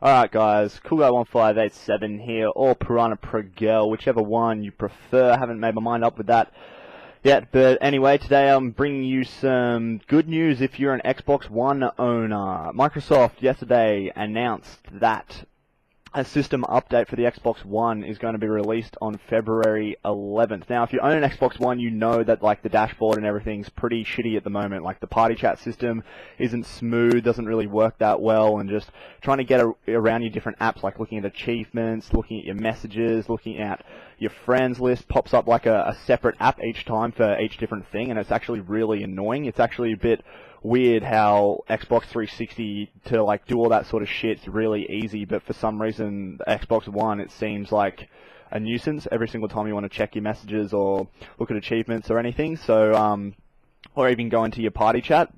Alright guys, CoolGuy1587 here, or Piranha Progel, whichever one you prefer. I haven't made my mind up with that yet, but anyway, today I'm bringing you some good news if you're an Xbox One owner. Microsoft yesterday announced that a system update for the Xbox One is going to be released on February 11th. Now, if you own an Xbox One, you know that like the dashboard and everything's pretty shitty at the moment. Like the party chat system isn't smooth, doesn't really work that well, and just trying to get around your different apps, like looking at achievements, looking at your messages, looking at your friends list, pops up like a separate app each time for each different thing, and it's actually really annoying. It's actually a bit weird how Xbox 360 to like do all that sort of shit's really easy, but for some reason the Xbox One it seems like a nuisance every single time you want to check your messages or look at achievements or anything. So or even go into your party chat,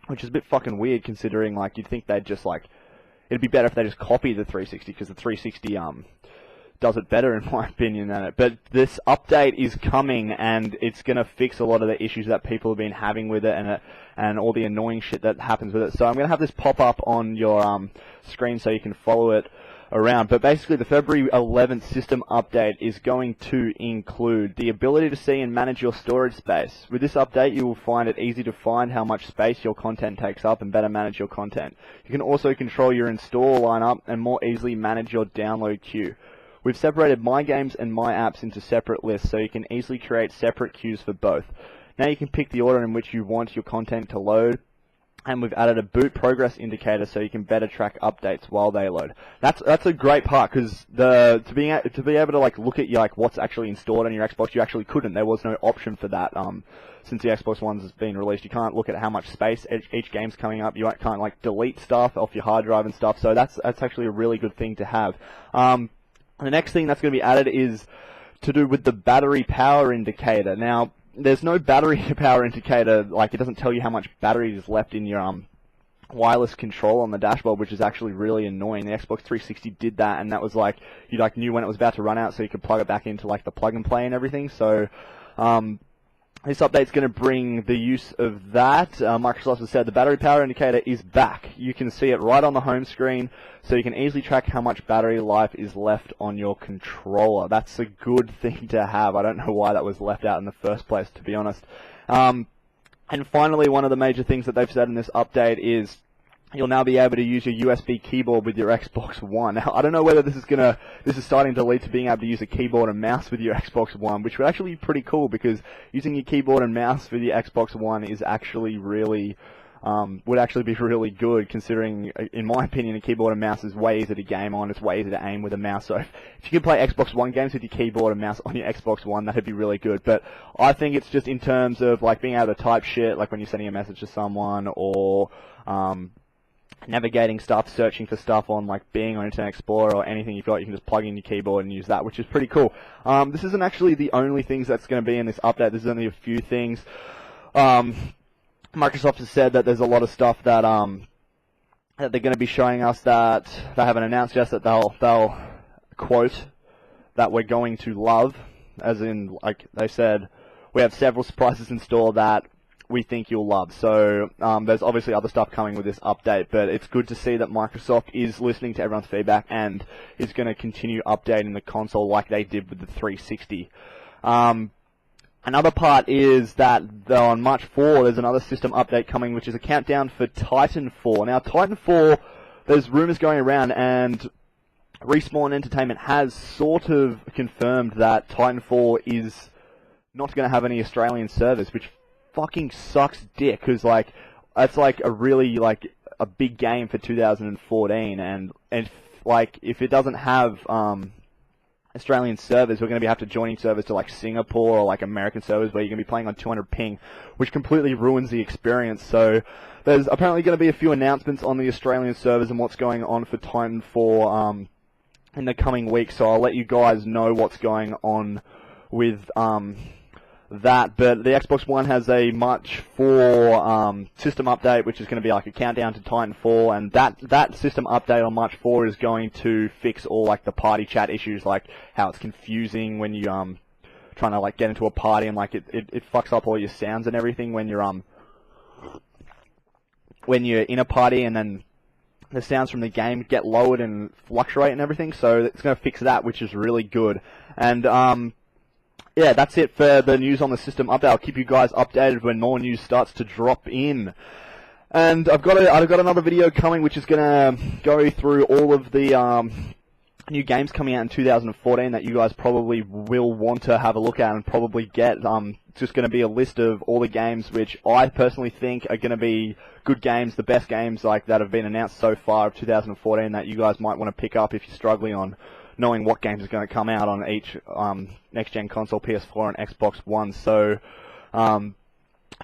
which is a bit fucking weird considering like you'd think they'd just like it'd be better if they just copy the 360 because the 360 does it better in my opinion than it. But this update is coming and it's going to fix a lot of the issues that people have been having with it and all the annoying shit that happens with it. So I'm going to have this pop up on your screen so you can follow it around. But basically the February 11th system update is going to include the ability to see and manage your storage space. With this update you will find it easy to find how much space your content takes up and better manage your content. You can also control your install lineup and more easily manage your download queue. We've separated My Games and My Apps into separate lists so you can easily create separate queues for both. Now you can pick the order in which you want your content to load, and we've added a boot progress indicator so you can better track updates while they load. That's a great part because to be able to like look at your like what's actually installed on your Xbox, you actually couldn't. There was no option for that since the Xbox One has been released. You can't look at how much space each game's coming up. You can't like delete stuff off your hard drive and stuff. So that's actually a really good thing to have. The next thing that's going to be added is to do with the battery power indicator. Now, there's no battery power indicator, like it doesn't tell you how much battery is left in your wireless control on the dashboard, which is actually really annoying. The Xbox 360 did that, and that was like, you like knew when it was about to run out, so you could plug it back into like the plug and play and everything. So, this update's going to bring the use of that. Microsoft has said the battery power indicator is back. You can see it right on the home screen, so you can easily track how much battery life is left on your controller. That's a good thing to have. I don't know why that was left out in the first place, to be honest. And finally, one of the major things that they've said in this update is you'll now be able to use your USB keyboard with your Xbox One. Now, I don't know whether this is starting to lead to being able to use a keyboard and mouse with your Xbox One, which would actually be pretty cool because using your keyboard and mouse for the Xbox One is actually really, would actually be really good considering, in my opinion, a keyboard and mouse is way easier to game on, it's way easier to aim with a mouse. So if you can play Xbox One games with your keyboard and mouse on your Xbox One, that'd be really good. But I think it's just in terms of like being able to type shit, like when you're sending a message to someone or, navigating stuff, searching for stuff on like Bing or Internet Explorer or anything you've got, you can just plug in your keyboard and use that, which is pretty cool. This isn't actually the only things that's going to be in this update. There's only a few things. Microsoft has said that there's a lot of stuff that that they're going to be showing us that they haven't announced yet, that they'll quote that we're going to love, as in like they said, we have several surprises in store that we think you'll love. So there's obviously other stuff coming with this update, but it's good to see that Microsoft is listening to everyone's feedback and is going to continue updating the console like they did with the 360. Another part is that on March 4 there's another system update coming, which is a countdown for Titanfall. Now Titanfall, there's rumors going around, and Respawn Entertainment has sort of confirmed that Titanfall is not going to have any Australian servers, which fucking sucks dick, because like that's like a really like a big game for 2014, and like if it doesn't have Australian servers, we're going to have to joining servers to like Singapore or like American servers where you're going to be playing on 200 ping, which completely ruins the experience. So there's apparently going to be a few announcements on the Australian servers and what's going on for Titanfall in the coming weeks, so I'll let you guys know what's going on with that. But the Xbox One has a March 4 system update, which is going to be like a countdown to Titanfall, and that system update on March 4 is going to fix all like the party chat issues, like how it's confusing when you trying to like get into a party, and like it fucks up all your sounds and everything when you're in a party, and then the sounds from the game get lowered and fluctuate and everything, so it's going to fix that, which is really good. And yeah, that's it for the news on the system update. I'll keep you guys updated when more news starts to drop in. And I've got another video coming, which is going to go through all of the new games coming out in 2014 that you guys probably will want to have a look at and probably get. It's just going to be a list of all the games which I personally think are going to be good games, the best games like that have been announced so far of 2014 that you guys might want to pick up if you're struggling on knowing what games are going to come out on each next-gen console, PS4 and Xbox One. So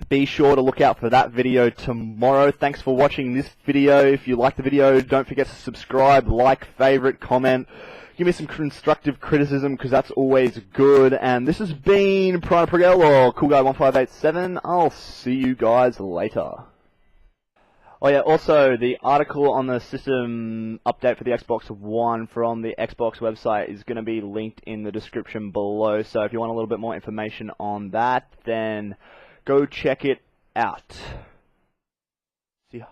be sure to look out for that video tomorrow. Thanks for watching this video. If you like the video, don't forget to subscribe, like, favorite, comment. Give me some constructive criticism, because that's always good. And this has been Piranha Progel, or CoolGuy1587. I'll see you guys later. Oh yeah, also the article on the system update for the Xbox One from the Xbox website is going to be linked in the description below. So if you want a little bit more information on that, then go check it out. See ya.